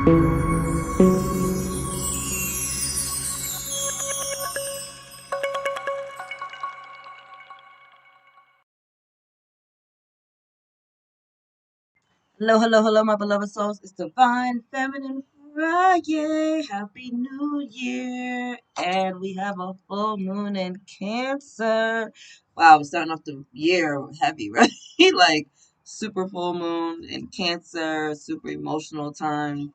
Hello, hello, hello, my beloved souls. It's Divine Feminine Friday. Happy New Year. And we have a full moon in Cancer. Wow, we're starting off the year heavy, right? Like super full moon in Cancer, super emotional time.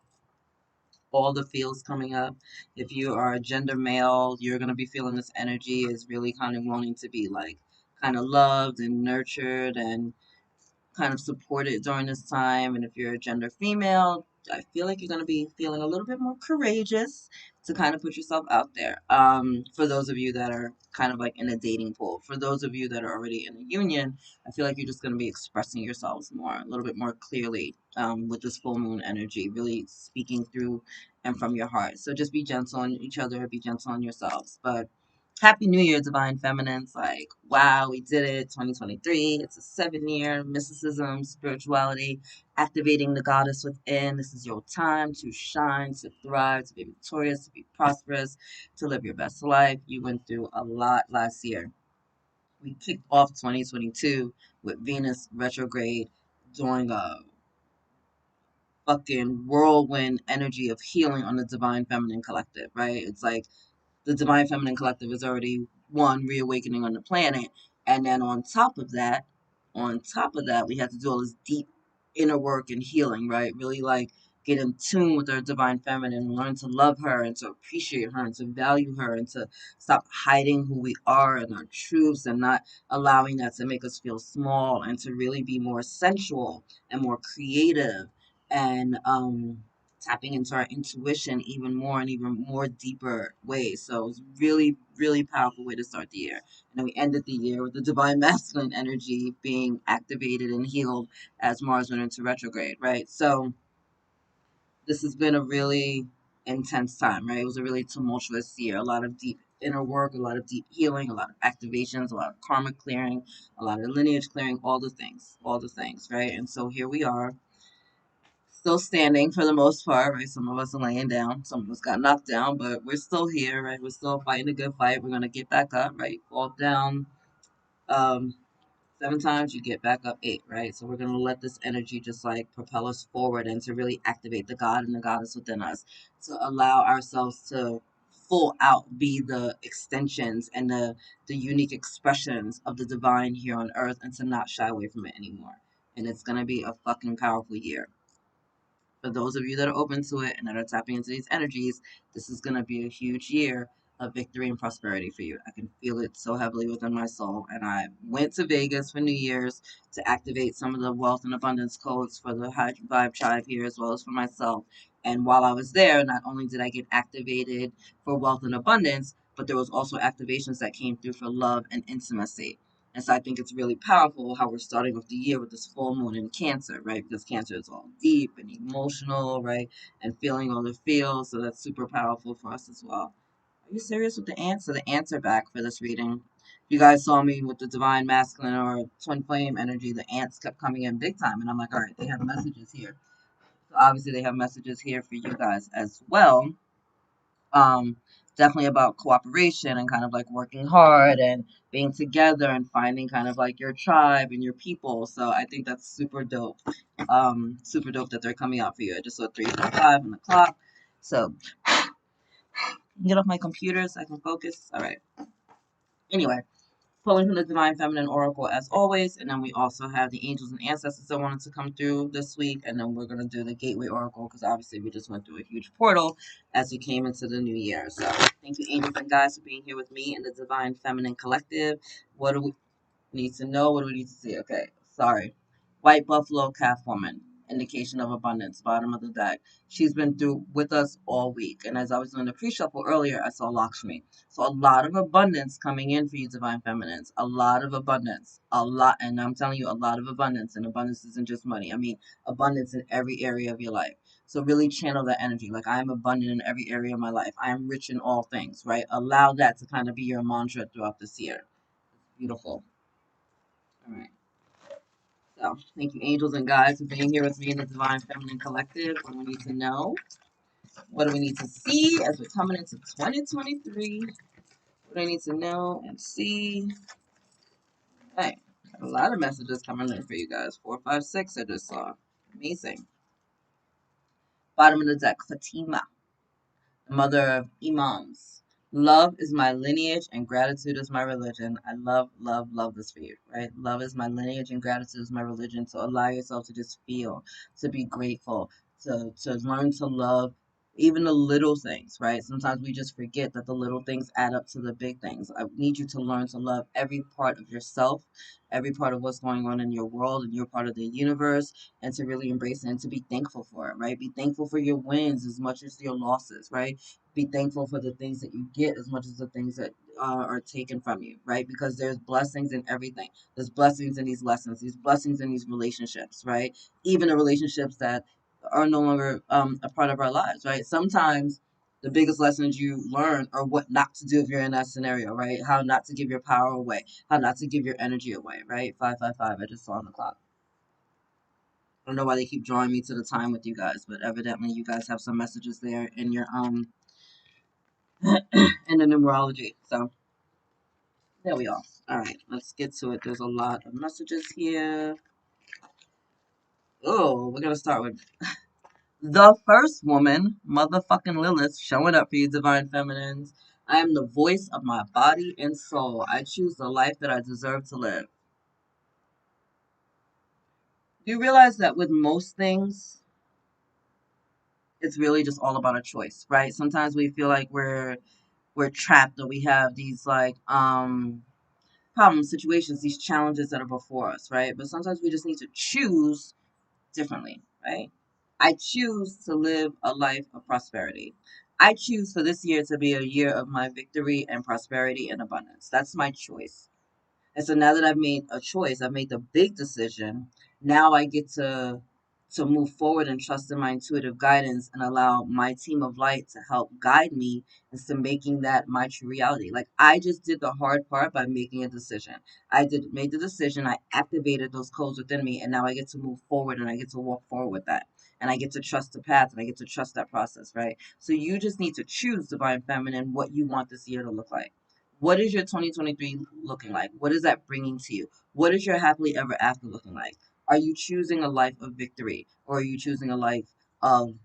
All the feels coming up. If you are a gender male, you're going to be feeling this energy is really kind of wanting to be like kind of loved and nurtured and kind of supported during this time. And if you're a gender female, I feel like you're going to be feeling a little bit more courageous to kind of put yourself out there. For those of you that are kind of like in a dating pool, for those of you that are already in a union, I feel like you're just going to be expressing yourselves more, a little bit more clearly with this full moon energy, really speaking through and from your heart. So just be gentle on each other, be gentle on yourselves. But Happy New Year, Divine Feminines. Like, wow, we did it. 2023. It's a 7 year mysticism, spirituality, activating the goddess within. This is your time to shine, to thrive, to be victorious, to be prosperous, to live your best life. You went through a lot last year. We kicked off 2022 with Venus retrograde doing a fucking whirlwind energy of healing on the Divine Feminine Collective, right? It's like the Divine Feminine Collective is already one reawakening on the planet, and then on top of that, we had to do all this deep inner work and healing, right? Really like get in tune with our Divine Feminine, learn to love her and to appreciate her and to value her and to stop hiding who we are and our truths and not allowing that to make us feel small and to really be more sensual and more creative and tapping into our intuition even more and even more deeper ways. So it was really, really powerful way to start the year. And then we ended the year with the divine masculine energy being activated and healed as Mars went into retrograde, right? So this has been a really intense time, right? It was a really tumultuous year. A lot of deep inner work, a lot of deep healing, a lot of activations, a lot of karma clearing, a lot of lineage clearing, all the things, right? And so here we are still standing for the most part, right? Some of us are laying down, some of us got knocked down, but we're still here, right? We're still fighting a good fight. We're gonna get back up, right? Fall down, um, 7 times, you get back up 8, right? So we're gonna let this energy just like propel us forward and to really activate the God and the goddess within us, to allow ourselves to full out be the extensions and the unique expressions of the divine here on earth and to not shy away from it anymore. And it's gonna be a fucking powerful year. For those of you that are open to it and that are tapping into these energies, this is going to be a huge year of victory and prosperity for you. I can feel it so heavily within my soul. And I went to Vegas for New Year's to activate some of the wealth and abundance codes for the High Vibe Tribe here, as well as for myself. And while I was there, not only did I get activated for wealth and abundance, but there was also activations that came through for love and intimacy. And so I think it's really powerful how we're starting off the year with this full moon in Cancer, right? Because Cancer is all deep and emotional, right? And feeling all the feels. So that's super powerful for us as well. Are you serious with the answer? The answer back for this reading. You guys saw me with the divine masculine or twin flame energy. The ants kept coming in big time. And I'm like, all right, they have messages here. So obviously they have messages here for you guys as well. um, Definitely about cooperation and kind of like working hard and being together and finding kind of like your tribe and your people. So I think that's super dope. Super dope that they're coming out for you. I just saw 3:45 on the clock. So get off my computer so I can focus. All right. Anyway, pulling from the Divine Feminine Oracle as always. And then we also have the angels and ancestors that wanted to come through this week. And then we're going to do the Gateway Oracle because obviously we just went through a huge portal as we came into the new year. So thank you, angels and guys, for being here with me in the Divine Feminine Collective. What do we need to know? What do we need to see? Okay, sorry. White Buffalo Calf Woman, indication of abundance, bottom of the deck. She's been through with us all week. And as I was doing the pre-shuffle earlier, I saw Lakshmi. So a lot of abundance coming in for you, Divine Feminines. A lot of abundance. A lot. And I'm telling you, a lot of abundance. And abundance isn't just money. I mean, abundance in every area of your life. So really channel that energy. Like, I am abundant in every area of my life. I am rich in all things, right? Allow that to kind of be your mantra throughout this year. Beautiful. All right. So, thank you, angels and guides, for being here with me in the Divine Feminine Collective. What do we need to know? What do we need to see as we're coming into 2023? What do I need to know and see? Hey, a lot of messages coming in for you guys. 4, 5, 6. I just saw. Amazing. Bottom of the deck, Fatima, mother of Imams. Love is my lineage and gratitude is my religion. I love, love, love this for you, right? Love is my lineage and gratitude is my religion. So allow yourself to just feel, to be grateful, to learn to love even the little things, right? Sometimes we just forget that the little things add up to the big things. I need you to learn to love every part of yourself, every part of what's going on in your world and your part of the universe, and to really embrace it and to be thankful for it, right? Be thankful for your wins as much as your losses, right? Be thankful for the things that you get as much as the things that are taken from you, right? Because there's blessings in everything. There's blessings in these lessons, these blessings in these relationships, right? Even the relationships that are no longer a part of our lives, right? Sometimes the biggest lessons you learn are what not to do if you're in that scenario, right? How not to give your power away, how not to give your energy away, right? 555. I just saw on the clock. I don't know why they keep drawing me to the time with you guys, but evidently you guys have some messages there in your in the numerology. So there we are. All right, let's get to it. There's a lot of messages here. Oh, we're gonna start with the first woman, motherfucking Lilith, showing up for you, divine feminines. I am the voice of my body and soul. I choose the life that I deserve to live. Do you realize that with most things, it's really just all about a choice, right? Sometimes we feel like we're trapped or we have these like problems, situations, these challenges that are before us, right? But sometimes we just need to choose differently, right? I choose to live a life of prosperity. I choose for this year to be a year of my victory and prosperity and abundance. That's my choice. And so now that I've made a choice, I've made the big decision. Now I get to move forward and trust in my intuitive guidance and allow my team of light to help guide me into making that my true reality. Like I just did the hard part by making a decision. I did made the decision, I activated those codes within me, and now I get to move forward and I get to walk forward with that. And I get to trust the path and I get to trust that process, right? So you just need to choose, divine feminine, what you want this year to look like. What is your 2023 looking like? What is that bringing to you? What is your happily ever after looking like? Are you choosing a life of victory or are you choosing a life of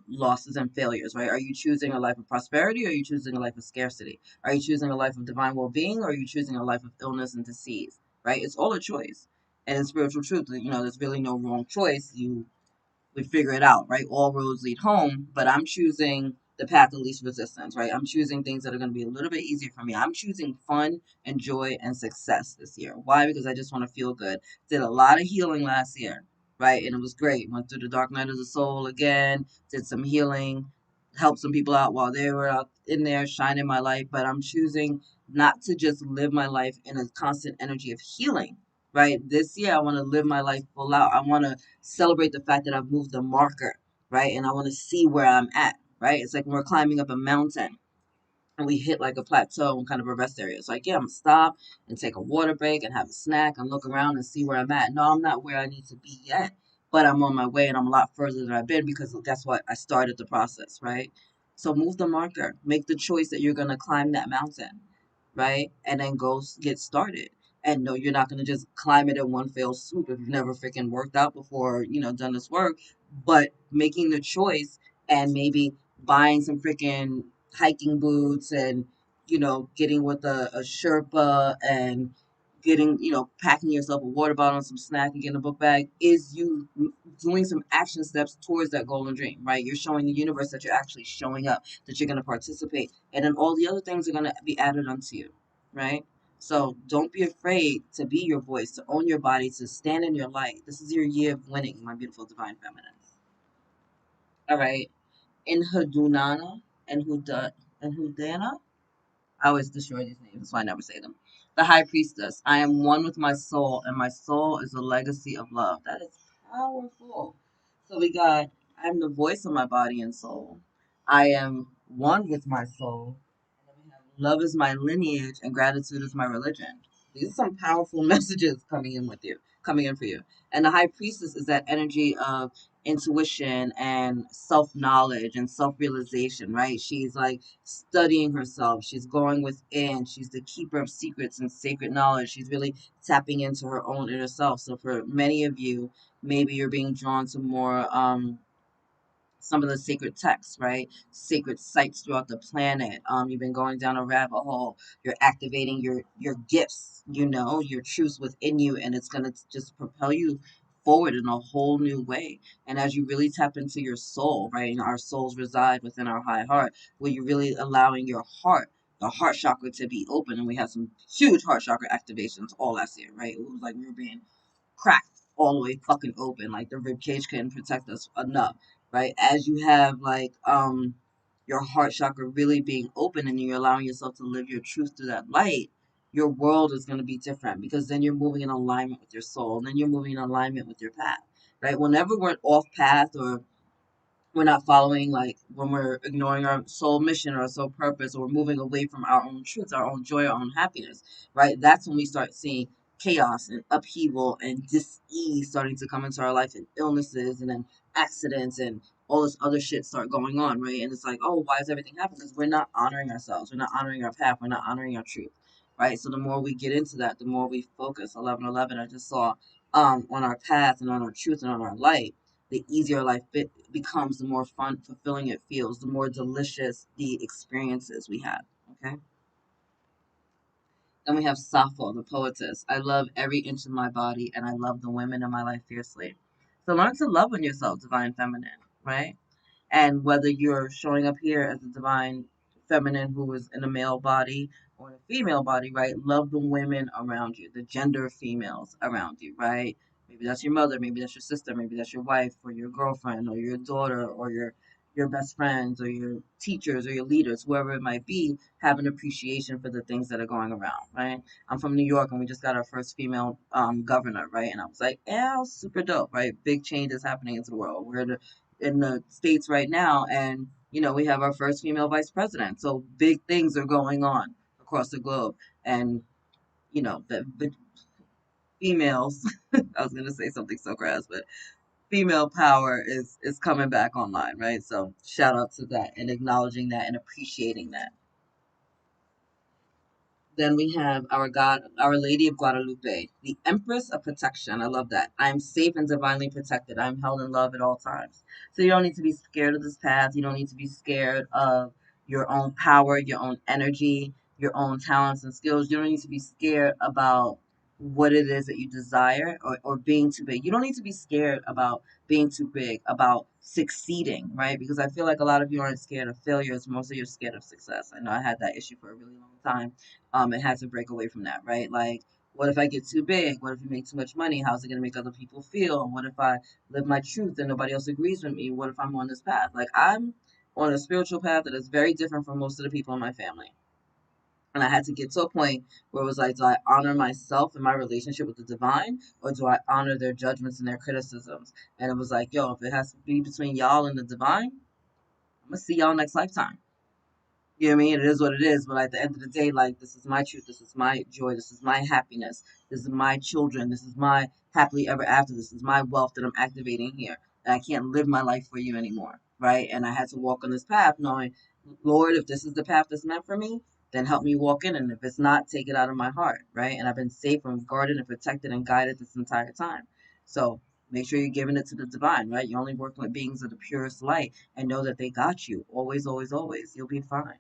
losses and failures, right? Are you choosing a life of prosperity or are you choosing a life of scarcity? Are you choosing a life of divine well being or are you choosing a life of illness and disease, right? It's all a choice. And in spiritual truth, there's really no wrong choice. We figure it out, right? All roads lead home, but I'm choosing the path of least resistance, right? I'm choosing things that are going to be a little bit easier for me. I'm choosing fun and joy and success this year. Why? Because I just want to feel good. Did a lot of healing last year, right? And it was great. Went through the dark night of the soul again, did some healing, helped some people out while they were out in there shining my light. But I'm choosing not to just live my life in a constant energy of healing, right? This year, I want to live my life full out. I want to celebrate the fact that I've moved the marker, right? And I want to see where I'm at, right? It's like when we're climbing up a mountain and we hit like a plateau and kind of a rest area. It's like, yeah, I'm gonna stop and take a water break and have a snack and look around and see where I'm at. No, I'm not where I need to be yet, but I'm on my way and I'm a lot further than I've been because guess what? I started the process, right? So move the marker, make the choice that you're gonna climb that mountain, right? And then go get started. And no, you're not gonna just climb it in one fell swoop if you've never freaking worked out before, done this work. But making the choice and maybe buying some freaking hiking boots and getting with a Sherpa and getting packing yourself a water bottle and some snack and getting a book bag is you doing some action steps towards that golden dream, right? You're showing the universe that you're actually showing up, that you're going to participate, and then all the other things are going to be added onto you, right? So don't be afraid to be your voice, to own your body, to stand in your light. This is your year of winning, my beautiful divine feminine. All right, in Hadunana and Hudana. I always destroy these names, that's why I never say them. The High Priestess. I am one with my soul, and my soul is a legacy of love. That is powerful. So we got, I'm the voice of my body and soul. I am one with my soul. And then we have love is my lineage, and gratitude is my religion. These are some powerful messages coming in for you. And the high priestess is that energy of intuition and self knowledge and self realization, right? She's like studying herself. She's going within. She's the keeper of secrets and sacred knowledge. She's really tapping into her own inner self. So for many of you, maybe you're being drawn to more some of the sacred texts, right? Sacred sites throughout the planet. You've been going down a rabbit hole. You're activating your gifts, your truths within you, and it's gonna just propel you forward in a whole new way. And as you really tap into your soul, right? And our souls reside within our high heart, where you're really allowing your heart, the heart chakra, to be open. And we had some huge heart chakra activations all last year, right? It was like we were being cracked all the way fucking open. Like the rib cage couldn't protect us enough, right? As you have like your heart chakra really being open and you're allowing yourself to live your truth through that light, your world is going to be different because then you're moving in alignment with your soul, and then you're moving in alignment with your path, right? Whenever we're off path or we're not following, like when we're ignoring our soul mission or our soul purpose, or we're moving away from our own truth, our own joy, our own happiness, right? That's when we start seeing chaos and upheaval and dis-ease starting to come into our life, and illnesses and then accidents and all this other shit start going on, right? And it's like, oh, why is everything happening? Because we're not honoring ourselves, we're not honoring our path, we're not honoring our truth, right? So the more we get into that, the more we focus. 1111, I just saw on our path and on our truth and on our light, the easier life becomes, the more fun, fulfilling it feels, the more delicious the experiences we have. Okay. Then we have Sappho, the poetess. I love every inch of my body, and I love the women in my life fiercely. So learn to love on yourself, divine feminine, right? And whether you're showing up here as a divine feminine who is in a male body or in a female body, right? Love the women around you, the gender females around you, right? Maybe that's your mother, maybe that's your sister, maybe that's your wife or your girlfriend or your daughter or your best friends or your teachers or your leaders, whoever it might be. Have an appreciation for the things that are going around, right? I'm from New York, and we just got our first female governor, right? And I was like, yeah, super dope, right? Big changes happening into the world. We're in the States right now, and we have our first female vice president. So big things are going on across the globe, and the females. I was gonna say something so crass, but female power is coming back online, right? So shout out to that and acknowledging that and appreciating that. Then we have our God, Our Lady of Guadalupe, the Empress of Protection. I love that. I am safe and divinely protected. I am held in love at all times. So you don't need to be scared of this path. You don't need to be scared of your own power, your own energy, your own talents and skills. You don't need to be scared about what it is that you desire, or being too big. You don't need to be scared about being too big, about succeeding, right? Because I feel like a lot of you aren't scared of failures. Mostly you're scared of success. I know I had that issue for a really long time, and had to break away from that, right? Like, what if I get too big? What if you make too much money? How's it going to make other people feel? What if I live my truth and nobody else agrees with me? What if I'm on this path? Like, I'm on a spiritual path that is very different from most of the people in my family. And I had to get to a point where it was like, do I honor myself and my relationship with the divine, or do I honor their judgments and their criticisms? And it was like, yo, if it has to be between y'all and the divine, I'm going to see y'all next lifetime. You know what I mean? It is what it is. But at the end of the day, like, this is my truth. This is my joy. This is my happiness. This is my children. This is my happily ever after. This is my wealth that I'm activating here. And I can't live my life for you anymore. Right? And I had to walk on this path knowing, Lord, if this is the path that's meant for me, then help me walk in. And if it's not, take it out of my heart. Right? And I've been safe and guarded and protected and guided this entire time. So make sure you're giving it to the divine, right? You're only working with beings of the purest light, and know that they got you. Always, always, always. You'll be fine.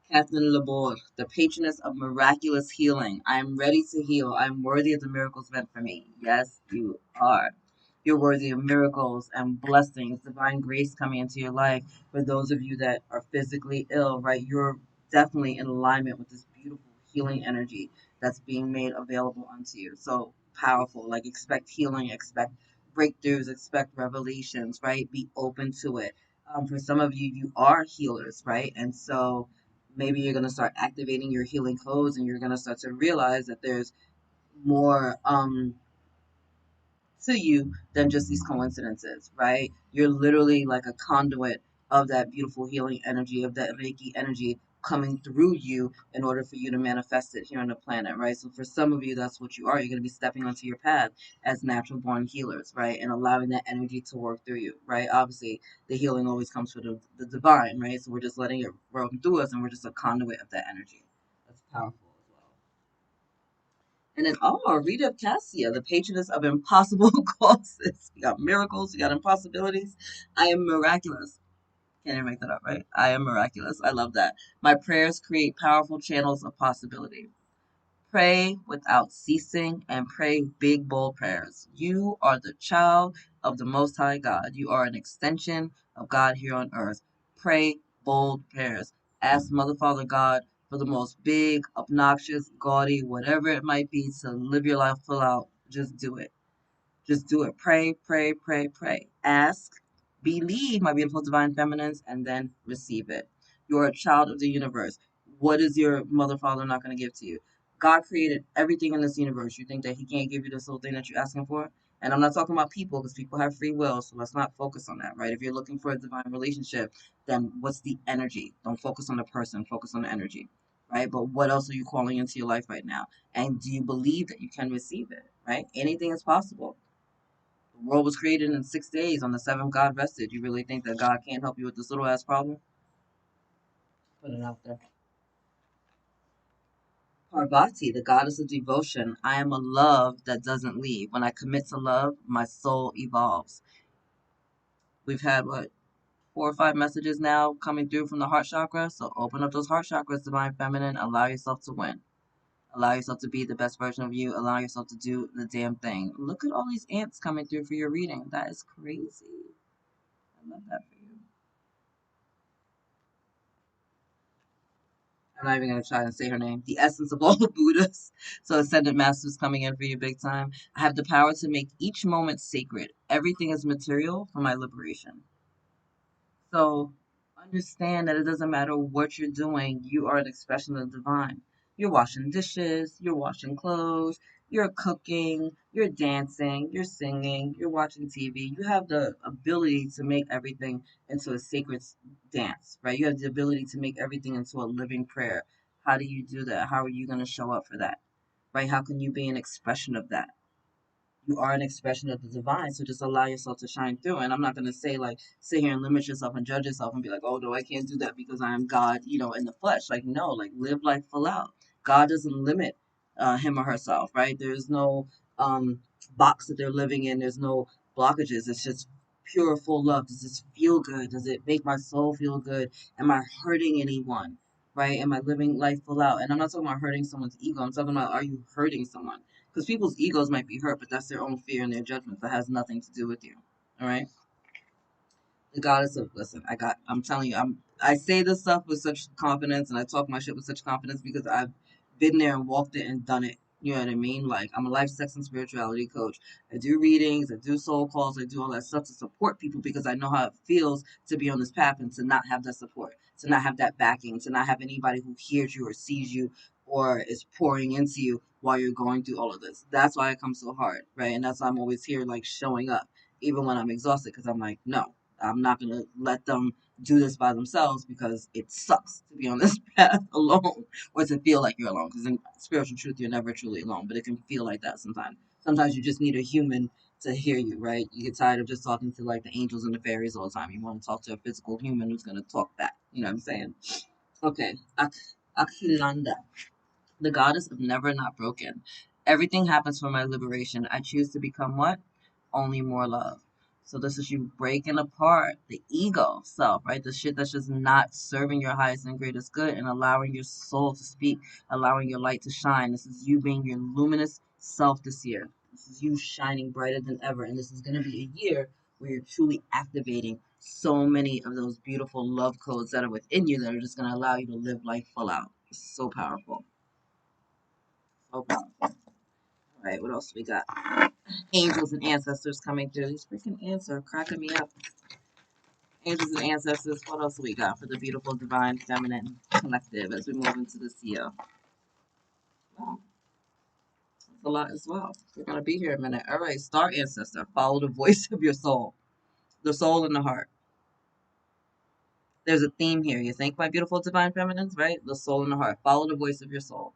Kathleen Laborde, the patroness of miraculous healing. I am ready to heal. I am worthy of the miracles meant for me. Yes, you are. You're worthy of miracles and blessings, divine grace coming into your life. For those of you that are physically ill, right, you're definitely in alignment with this beautiful healing energy that's being made available unto you. So powerful. Like, expect healing, expect breakthroughs, expect revelations, right? Be open to it. For some of you, you are healers, right? And so maybe you're going to start activating your healing codes, and you're going to start to realize that there's more to you than just these coincidences, right? You're literally like a conduit of that beautiful healing energy, of that Reiki energy, coming through you in order for you to manifest it here on the planet, right? So for some of you, that's what you are. You're going to be stepping onto your path as natural born healers, right? And allowing that energy to work through you, right? Obviously, the healing always comes from the divine, right? So we're just letting it run through us and we're just a conduit of that energy. That's powerful as well. And then, oh, Rita Cassia, the patroness of impossible causes. We got miracles, we got impossibilities. I am miraculous. Can't even make that up, right? I am miraculous. I love that. My prayers create powerful channels of possibility. Pray without ceasing and pray big, bold prayers. You are the child of the Most High God. You are an extension of God here on earth. Pray bold prayers. Ask Mother, Father, God for the most big, obnoxious, gaudy, whatever it might be to live your life full out. Just do it. Just do it. Pray, pray, pray, pray. Ask, believe, my beautiful divine feminines, and then receive it. You're a child of the universe. What is your mother, father not going to give to you? God created everything in this universe. You think that He can't give you this little thing that you're asking for? And I'm not talking about people because people have free will, so let's not focus on that, right? If you're looking for a divine relationship, then what's the energy? Don't focus on the person, focus on the energy, right? But what else are you calling into your life right now? And do you believe that you can receive it, right? Anything is possible. The world was created in 6 days. On the seventh, God rested. You really think that God can't help you with this little ass problem? Put it out there. Parvati, the goddess of devotion. I am a love that doesn't leave. When I commit to love, my soul evolves. We've had what, 4 or 5 messages now coming through from the heart chakra. So open up those heart chakras, divine feminine. Allow yourself to win. Allow yourself to be the best version of you. Allow yourself to do the damn thing. Look at all these ants coming through for your reading. That is crazy. I love that for you. I'm not even gonna try and say her name. The essence of all the Buddhas. So ascended masters coming in for you big time. I have the power to make each moment sacred. Everything is material for my liberation. So understand that it doesn't matter what you're doing, you are an expression of the divine. You're washing dishes, you're washing clothes, you're cooking, you're dancing, you're singing, you're watching TV. You have the ability to make everything into a sacred dance, right? You have the ability to make everything into a living prayer. How do you do that? How are you going to show up for that, right? How can you be an expression of that? You are an expression of the divine. So just allow yourself to shine through. And I'm not going to say, like, sit here and limit yourself and judge yourself and be like, oh, no, I can't do that because I am God, in the flesh. Like, no, like, live life full out. God doesn't limit him or herself, right? There's no box that they're living in, there's no blockages. It's just pure, full love. Does this feel good? Does it make my soul feel good? Am I hurting anyone? Right? Am I living life full out? And I'm not talking about hurting someone's ego. I'm talking about, are you hurting someone? Because people's egos might be hurt, but that's their own fear and their judgments. That has nothing to do with you. All right. The goddess of listen, I'm telling you, I say this stuff with such confidence and I talk my shit with such confidence because I've been there and walked it and done it. You know what I mean? Like, I'm a life, sex, and spirituality coach. I do readings, I do soul calls, I do all that stuff to support people because I know how it feels to be on this path and to not have that support, to not have that backing, to not have anybody who hears you or sees you or is pouring into you while you're going through all of this. That's why I come so hard, right? And that's why I'm always here, like, showing up, even when I'm exhausted, because I'm like, no, I'm not going to let them do this by themselves because it sucks to be on this path alone or to feel like you're alone. Because in spiritual truth, you're never truly alone, but it can feel like that sometimes. Sometimes you just need a human to hear you, right? You get tired of just talking to like the angels and the fairies all the time. You want to talk to a physical human who's going to talk back. You know what I'm saying? Okay. Akilanda, the goddess of never not broken. Everything happens for my liberation. I choose to become what? Only more love. So this is you breaking apart the ego self, right? The shit that's just not serving your highest and greatest good and allowing your soul to speak, allowing your light to shine. This is you being your luminous self this year. This is you shining brighter than ever. And this is going to be a year where you're truly activating so many of those beautiful love codes that are within you that are just going to allow you to live life full out. It's so powerful. So powerful. All right, what else we got? Angels and ancestors coming through. These freaking ants are cracking me up. Angels and ancestors. What else we got for the beautiful divine feminine collective as we move into this year? Wow, that's a lot as well. We're gonna be here a minute. All right, star ancestor. Follow the voice of your soul, the soul and the heart. There's a theme here. You think, my beautiful divine feminines, right? The soul and the heart. Follow the voice of your soul.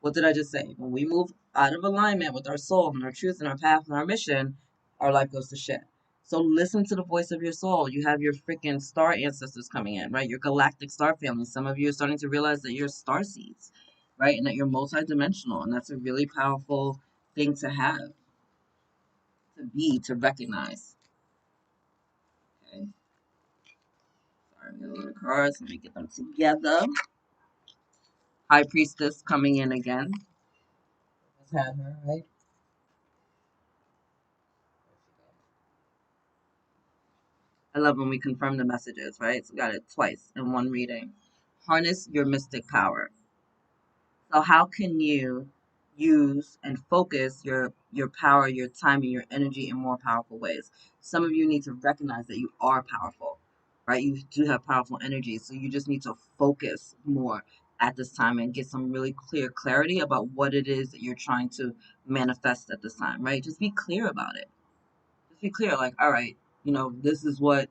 What did I just say? When we move out of alignment with our soul and our truth and our path and our mission, our life goes to shit. So listen to the voice of your soul. You have your freaking star ancestors coming in, right? Your galactic star family. Some of you are starting to realize that you're star seeds, right? And that you're multidimensional. And that's a really powerful thing to have, to be, to recognize. Okay. Sorry, I'm getting a little cards. Let me get them together. High Priestess coming in again. Let's have her, right? I love when we confirm the messages, right? So we got it twice in one reading. Harness your mystic power. So how can you use and focus your power, your time, and your energy in more powerful ways? Some of you need to recognize that you are powerful, right? You do have powerful energy, so you just need to focus more at this time and get some really clear clarity about what it is that you're trying to manifest at this time, right? Just be clear about it. Just be clear, like, all right, this is what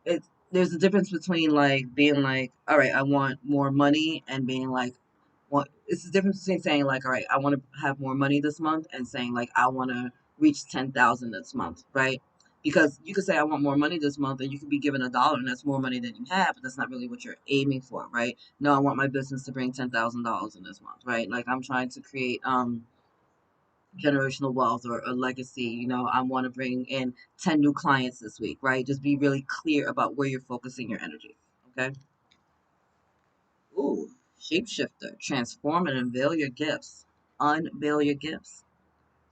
it's there's a difference between like being like, all right, I want more money, and being like, what it's the difference between saying like, all right, I want to have more money this month, and saying like, I want to reach 10,000 this month, right? Because you could say I want more money this month, and you could be given $1, and that's more money than you have, but that's not really what you're aiming for, right? No, I want my business to bring $10,000 in this month, right? Like I'm trying to create generational wealth or a legacy. I want to bring in 10 new clients this week, right? Just be really clear about where you're focusing your energy. Okay. Ooh, shapeshifter, transform and unveil your gifts. Unveil your gifts.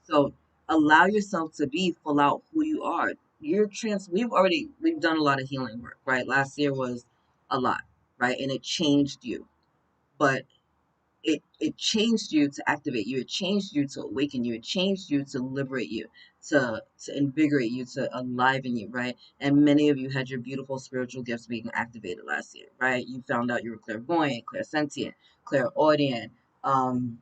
So allow yourself to be full out who you are. We've done a lot of healing work, right? Last year was a lot, right? And it changed you. But it changed you to activate you. It changed you to awaken you. It changed you to liberate you, to invigorate you, to enliven you, right? And many of you had your beautiful spiritual gifts being activated last year, right? You found out you were clairvoyant, clairsentient, clairaudient, um,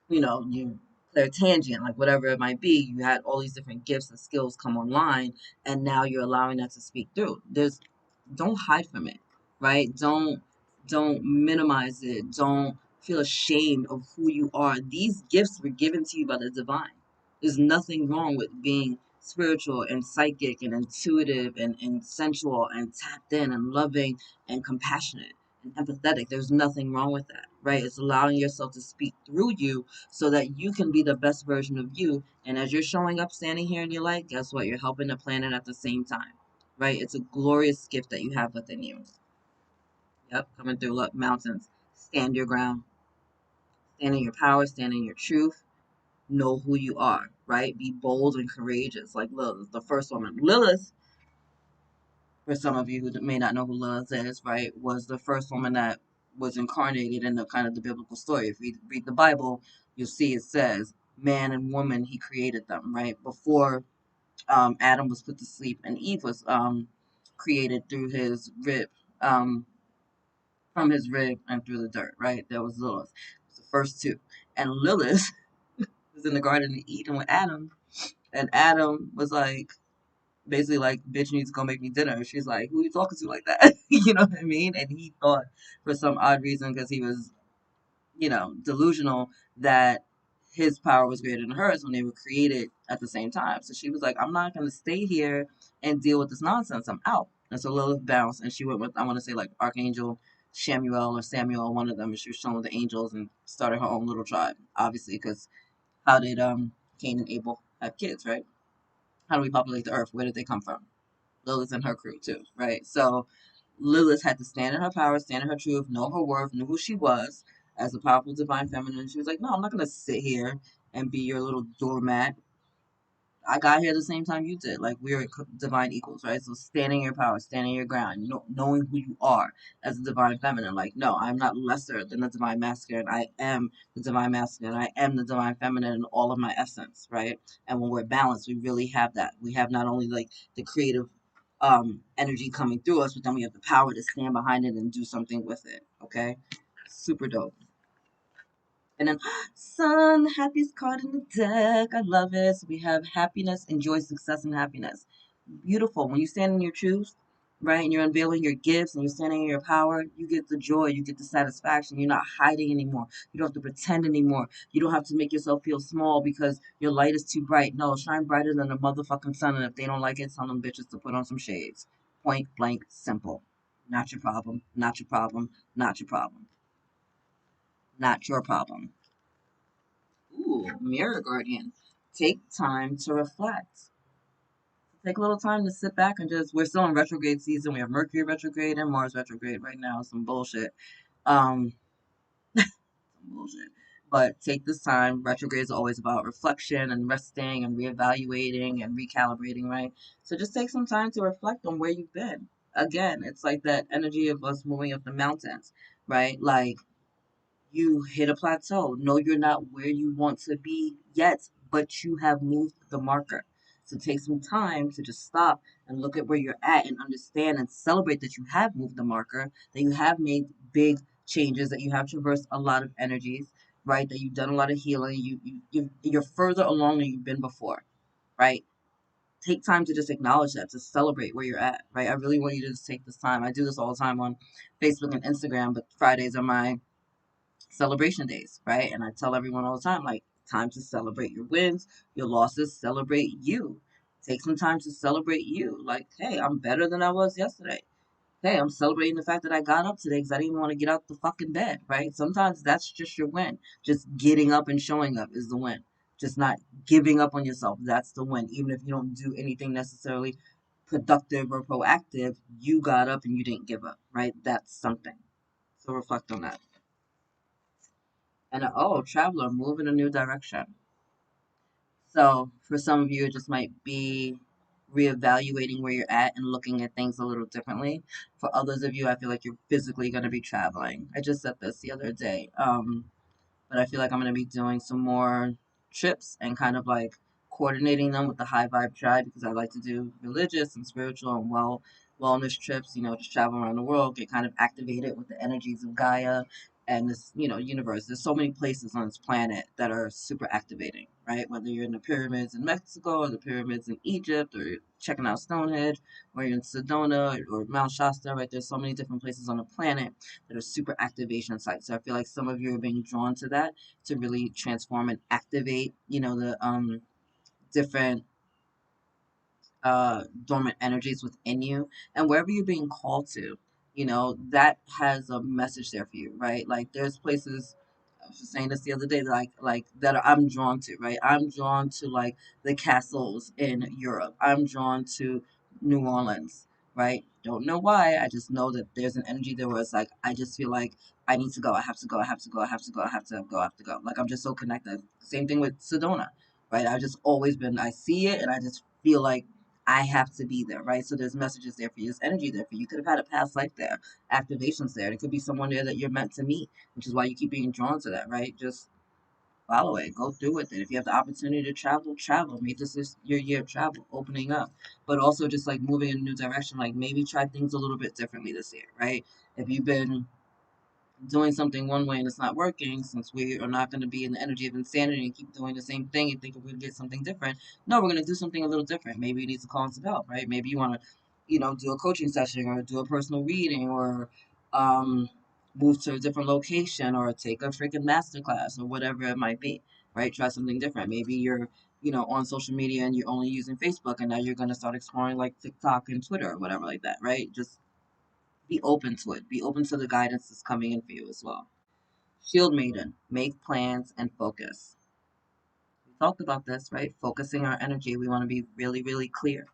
you clairtangent, like whatever it might be. You had all these different gifts and skills come online, and now you're allowing that to speak through. Don't hide from it, right? Don't minimize it. Don't feel ashamed of who you are. These gifts were given to you by the divine. There's nothing wrong with being spiritual and psychic and intuitive and sensual and tapped in and loving and compassionate and empathetic. There's nothing wrong with that, right? It's allowing yourself to speak through you so that you can be the best version of you. And as you're showing up, standing here in your light, guess what? You're helping the planet at the same time, right? It's a glorious gift that you have within you. Yep, coming through. Look, mountains. Stand your ground. Stand in your power. Stand in your truth. Know who you are, right? Be bold and courageous. Like Lilith, the first woman. Lilith, for some of you who may not know who Lilith is, right, was the first woman that was incarnated in the kind of the biblical story. If you read the Bible, you'll see it says man and woman, he created them, right? Before Adam was put to sleep and Eve was created through his rib, um, from his rib and through the dirt, right? There was Lilith. It was the first two. And Lilith was in the Garden of Eden with Adam. And Adam was like, basically like, bitch needs to go make me dinner. She's like, who are you talking to like that? You know what I mean? And he thought, for some odd reason, because he was, delusional, that his power was greater than hers when they were created at the same time. So she was like, I'm not going to stay here and deal with this nonsense. I'm out. And so Lilith bounced, and she went with, I want to say, like Archangel Samuel or Samuel, one of them. And she was shown with the angels and started her own little tribe, obviously, because how did Cain and Abel have kids, right? How do we populate the earth? Where did they come from? Lilith and her crew too, right? So Lilith had to stand in her power, stand in her truth, know her worth, knew who she was as a powerful divine feminine. She was like, no, I'm not gonna sit here and be your little doormat. I got here the same time you did. Like, we're divine equals, right? So standing your power, standing your ground, knowing who you are as a divine feminine. Like, no, I'm not lesser than the divine masculine. I am the divine masculine. I am the divine feminine in all of my essence, right? And when we're balanced, we really have that. We have not only like the creative energy coming through us, but then we have the power to stand behind it and do something with it. Okay? Super dope. And then sun, happiest card in the deck. I love it. So we have happiness, enjoy success, and happiness. Beautiful. When you stand in your truth, right? And you're unveiling your gifts and you're standing in your power, you get the joy, you get the satisfaction. You're not hiding anymore. You don't have to pretend anymore. You don't have to make yourself feel small because your light is too bright. No, shine brighter than the motherfucking sun. And if they don't like it, tell them bitches to put on some shades. Point blank simple. Not your problem. Not your problem. Not your problem. Not your problem. Ooh, Mirror Guardian. Take time to reflect. Take a little time to sit back and just, we're still in retrograde season. We have Mercury retrograde and Mars retrograde right now. Some bullshit. Um, some bullshit. But take this time. Retrograde is always about reflection and resting and reevaluating and recalibrating, right? So just take some time to reflect on where you've been. Again, it's like that energy of us moving up the mountains, right? Like, you hit a plateau. No, you're not where you want to be yet, but you have moved the marker. So take some time to just stop and look at where you're at and understand and celebrate that you have moved the marker, that you have made big changes, that you have traversed a lot of energies, right? That you've done a lot of healing. You're further along than you've been before, right? Take time to just acknowledge that, to celebrate where you're at, right? I really want you to just take this time. I do this all the time on Facebook and Instagram, but Fridays are my celebration days, right? And I tell everyone all the time, like, time to celebrate your wins, your losses, celebrate you. Take some time to celebrate you. Like, hey, I'm better than I was yesterday. Hey, I'm celebrating the fact that I got up today because I didn't even want to get out the fucking bed, right? Sometimes that's just your win. Just getting up and showing up is the win. Just not giving up on yourself. That's the win. Even if you don't do anything necessarily productive or proactive, you got up and you didn't give up, right? That's something. So reflect on that. And oh, traveler, move in a new direction. So for some of you, it just might be reevaluating where you're at and looking at things a little differently. For others of you, I feel like you're physically going to be traveling. I just said this the other day. But I feel like I'm going to be doing some more trips and kind of like coordinating them with the High Vibe Tribe because I like to do religious and spiritual and wellness trips. Just travel around the world, get kind of activated with the energies of Gaia and this universe. There's so many places on this planet that are super activating, right? Whether you're in the pyramids in Mexico or the pyramids in Egypt or you're checking out Stonehenge or you're in Sedona or Mount Shasta, right? There's so many different places on the planet that are super activation sites. So I feel like some of you are being drawn to that to really transform and activate, the different dormant energies within you. And wherever you're being called to, that has a message there for you, right? Like there's places, I was just saying this the other day, like that I'm drawn to, right? I'm drawn to like the castles in Europe. I'm drawn to New Orleans, right? Don't know why. I just know that there's an energy there where it's like I just feel like I need to go. I have to go. I have to go. I have to go. I have to go. I have to go. Like I'm just so connected. Same thing with Sedona, right? I've just always been. I see it and I just feel like I have to be there, right? So there's messages there for you. There's energy there for you. You could have had a past life there, activations there. It could be someone there that you're meant to meet, which is why you keep being drawn to that, right? Just follow it, go through with it. If you have the opportunity to travel, travel. Make this your year of travel, opening up, but also just like moving in a new direction. Like maybe try things a little bit differently this year, right? If you've been doing something one way and it's not working, since we are not going to be in the energy of insanity and keep doing the same thing and think we're going to get something different. No, we're going to do something a little different. Maybe you need to call in some help, right? Maybe you want to, do a coaching session or do a personal reading or um, move to a different location or take a freaking master class or whatever it might be, right? Try something different. Maybe you're, on social media and you're only using Facebook and now you're going to start exploring like TikTok and Twitter or whatever like that, right? Just be open to it. Be open to the guidance that's coming in for you as well. Shield Maiden, make plans and focus. We talked about this, right? Focusing our energy. We want to be really, really clear.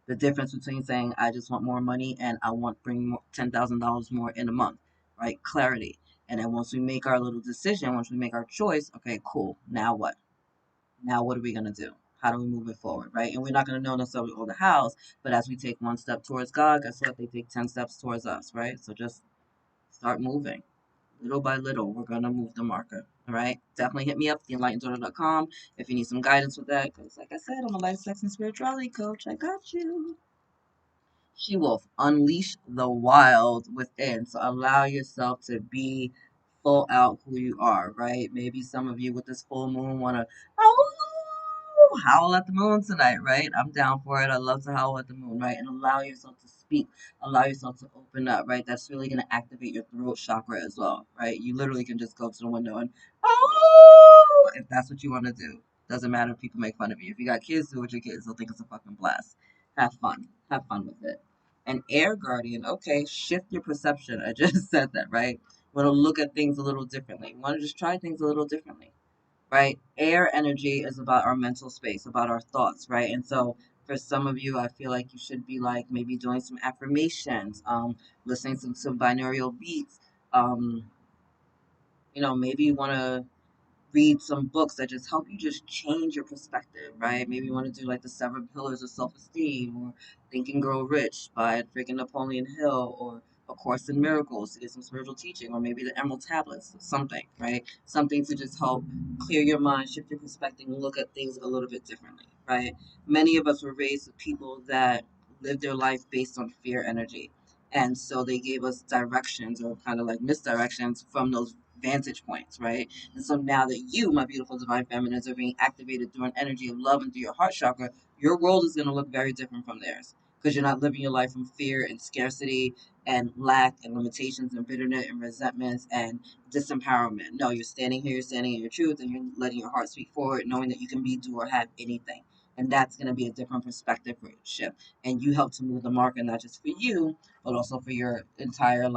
The difference between saying, I just want more money and I want to bring $10,000 more in a month, right? Clarity. And then once we make our little decision, once we make our choice, okay, cool. Now what? Now what are we going to do? How do we move it forward, right? And we're not going to know necessarily all the hows, but as we take one step towards God, guess what? They take 10 steps towards us, right? So just start moving. Little by little, we're going to move the marker. All right. Definitely hit me up, theenlightenedorder.com, if you need some guidance with that. Because, like I said, I'm a life, sex, and spirituality coach. I got you. She Wolf, unleash the wild within. So allow yourself to be full out who you are, right? Maybe some of you with this full moon want to howl at the moon tonight, right? I'm down for it. I love to howl at the moon, right? And allow yourself to speak, allow yourself to open up, right? That's really going to activate your throat chakra as well, right? You literally can just go to the window and, oh, if that's what you want to do. Doesn't matter if people make fun of you. If you got kids, do it with your kids. They'll think it's a fucking blast. Have fun. Have fun with it. An air guardian, okay, shift your perception. I just said that, right? Want to look at things a little differently. Want to just try things a little differently, right? Air energy is about our mental space, about our thoughts, right? And so for some of you, I feel like you should be like maybe doing some affirmations, listening to some binaural beats. Um, maybe you want to read some books that just help you just change your perspective, right? Maybe you want to do like the Seven Pillars of Self-Esteem or Think and Grow Rich by freaking Napoleon Hill or A Course in Miracles to get some spiritual teaching, or maybe the Emerald Tablets, something, right? Something to just help clear your mind, shift your perspective, and look at things a little bit differently, right? Many of us were raised with people that lived their life based on fear energy. And so they gave us directions or kind of like misdirections from those vantage points, right? And so now that you, my beautiful divine feminines, are being activated through an energy of love and through your heart chakra, your world is going to look very different from theirs because you're not living your life from fear and scarcity and lack and limitations and bitterness and resentments and disempowerment. No, you're standing here, you're standing in your truth, and you're letting your heart speak forward, knowing that you can be, do, or have anything. And that's going to be a different perspective for your shift. And you help to move the marker, not just for you, but also for your entire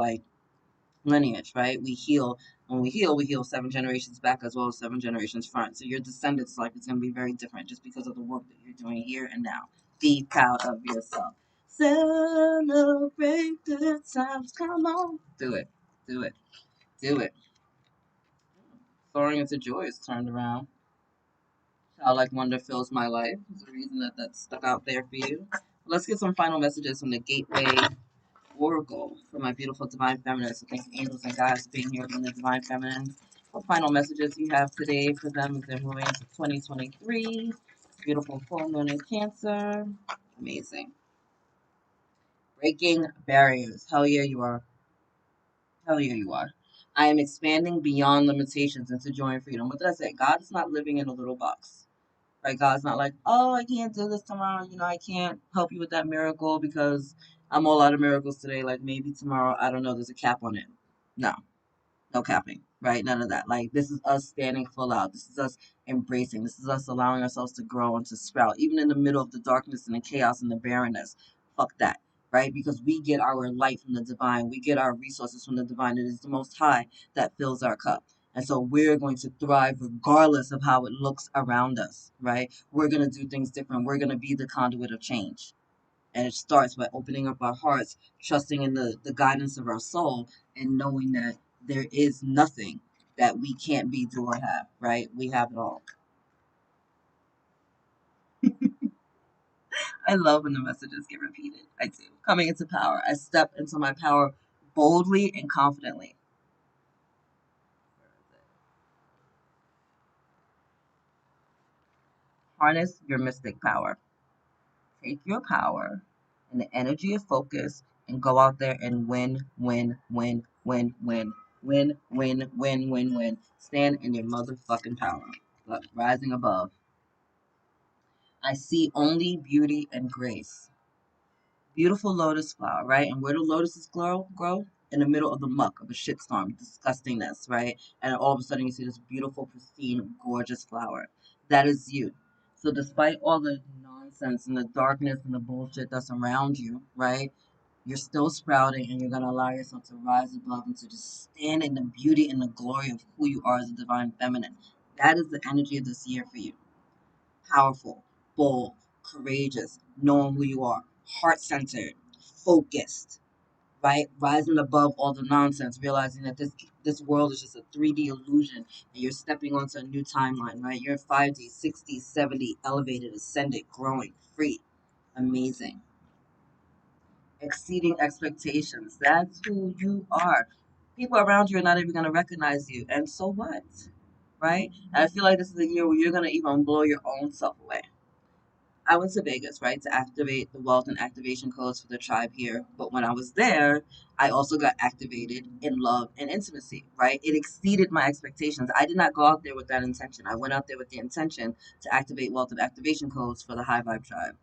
lineage, right? We heal. When we heal 7 generations back as well as 7 generations front. So your descendants' life is going to be very different just because of the work that you're doing here and now. Be proud of yourself. Celebrate good times. Come on. Do it. Do it. Do it. Soaring into joy is turned around. Childlike wonder fills my life. There's a reason that that stuck out there for you. Let's get some final messages from the Gateway Oracle for my beautiful divine feminines. So thanks, angels and guides, for being here in the divine feminines. What final messages you have today for them as they're moving into 2023? Beautiful full moon in Cancer. Amazing. Breaking barriers. Hell yeah, you are. Hell yeah, you are. I am expanding beyond limitations into joy and freedom. What did I say? God is not living in a little box. Right? God's not like, oh, I can't do this tomorrow. I can't help you with that miracle because I'm all out of miracles today. Like maybe tomorrow, I don't know, there's a cap on it. No, no capping, right? None of that. Like this is us standing full out. This is us embracing. This is us allowing ourselves to grow and to sprout, even in the middle of the darkness and the chaos and the barrenness. Fuck that, right? Because we get our light from the divine. We get our resources from the divine. It is the Most High that fills our cup. And so we're going to thrive regardless of how it looks around us, right? We're going to do things different. We're going to be the conduit of change. And it starts by opening up our hearts, trusting in the guidance of our soul, and knowing that there is nothing that we can't be, do, or have, right? We have it all. I love when the messages get repeated. I do. Coming into power. I step into my power boldly and confidently. Harness your mystic power. Take your power and the energy of focus and go out there and win, win, win, win, win, win, win, win, win, win. Stand in your motherfucking power. Look, rising above. I see only beauty and grace. Beautiful lotus flower, right? And where do lotuses grow? In the middle of the muck of a shitstorm, disgustingness, right? And all of a sudden you see this beautiful, pristine, gorgeous flower. That is you. So despite all the nonsense and the darkness and the bullshit that's around you, right? You're still sprouting and you're going to allow yourself to rise above and to just stand in the beauty and the glory of who you are as a divine feminine. That is the energy of this year for you. Powerful, bold, courageous, knowing who you are, heart centered, focused, right? Rising above all the nonsense, realizing that this world is just a 3D illusion and you're stepping onto a new timeline, right? You're 5D, 60, 70, elevated, ascended, growing, free. Amazing. Exceeding expectations. That's who you are. People around you are not even going to recognize you. And so what? Right? And I feel like this is a year where you're going to even blow your own self away. I went to Vegas, right, to activate the wealth and activation codes for the tribe here. But when I was there, I also got activated in love and intimacy, right? It exceeded my expectations. I did not go out there with that intention. I went out there with the intention to activate wealth and activation codes for the high vibe tribe.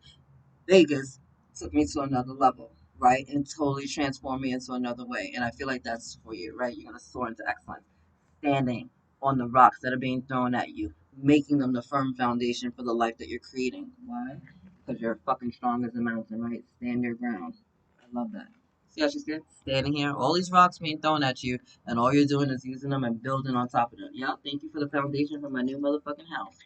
Vegas took me to another level, right? And totally transform me into another way. And I feel like that's for you, right? You're going to soar into excellence. Standing on the rocks that are being thrown at you, making them the firm foundation for the life that you're creating. Why? Because you're fucking strong as a mountain, right? Stand your ground. I love that. See how she's good? Standing here, all these rocks being thrown at you, and all you're doing is using them and building on top of them. Yeah, thank you for the foundation for my new motherfucking house.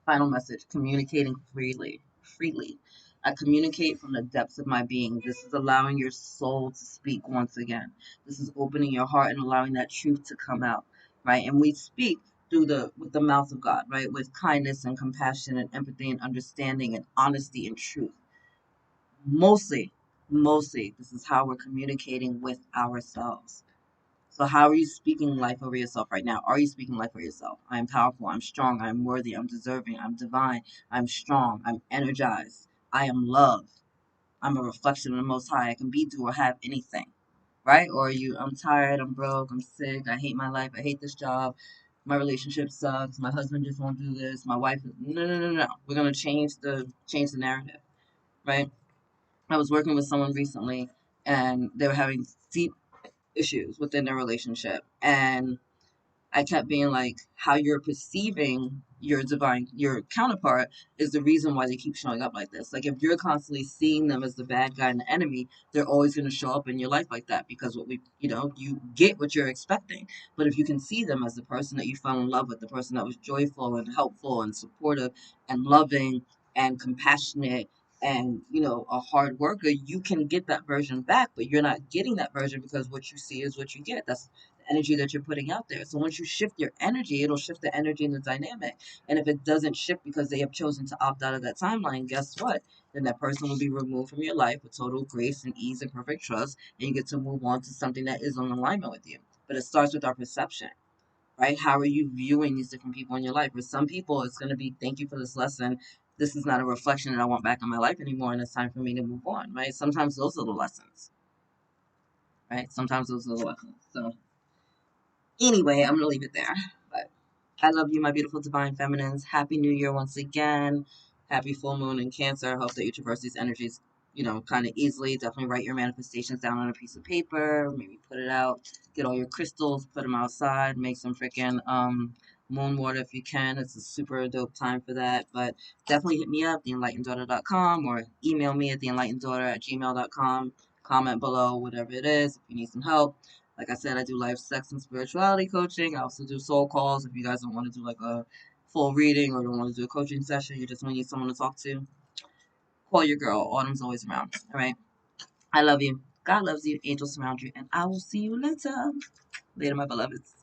Final message, communicating freely. Freely. I communicate from the depths of my being. This is allowing your soul to speak once again. This is opening your heart and allowing that truth to come out, right? And we speak through the with the mouth of God, right? With kindness and compassion and empathy and understanding and honesty and truth. Mostly, mostly, this is how we're communicating with ourselves. So how are you speaking life over yourself right now? Are you speaking life over yourself? I am powerful. I'm strong. I'm worthy. I'm deserving. I'm divine. I'm strong. I'm energized. I am love. I'm a reflection of the Most High. I can be, do, or have anything. Right? Or are you, I'm tired. I'm broke. I'm sick. I hate my life. I hate this job. My relationship sucks. My husband just won't do this. My wife. No, no, no, no. We're gonna change the narrative. Right? I was working with someone recently, and they were having deep issues within their relationship, and I kept being like, how you're perceiving your counterpart is the reason why they keep showing up like this. Like, if you're constantly seeing them as the bad guy and the enemy, they're always going to show up in your life like that because you get what you're expecting. But if you can see them as the person that you fell in love with, the person that was joyful and helpful and supportive and loving and compassionate and a hard worker, you can get that version back, but you're not getting that version because what you see is what you get. That's energy that you're putting out there. So once you shift your energy, it'll shift the energy in the dynamic. And if it doesn't shift because they have chosen to opt out of that timeline, guess what? Then that person will be removed from your life with total grace and ease and perfect trust, and you get to move on to something that is in alignment with you. But it starts with our perception, right? How are you viewing these different people in your life? For some people, it's going to be, thank you for this lesson. This is not a reflection that I want back in my life anymore, and it's time for me to move on, right? Sometimes those are the lessons, right? Sometimes those are the lessons. So anyway, I'm gonna leave it there. But I love you, my beautiful divine feminines. Happy New Year once again. Happy full moon in Cancer. I hope that you traverse these energies, kind of easily. Definitely write your manifestations down on a piece of paper. Maybe put it out. Get all your crystals, put them outside. Make some freaking moon water if you can. It's a super dope time for that. But definitely hit me up, theenlighteneddaughter.com, or email me at theenlighteneddaughter@gmail.com. Comment below, whatever it is, if you need some help. Like I said, I do life, sex, and spirituality coaching. I also do soul calls. If you guys don't want to do like a full reading or don't want to do a coaching session, you just want to need someone to talk to, call your girl. Autumn's always around. All right. I love you. God loves you. Angels surround you. And I will see you later. Later, my beloveds.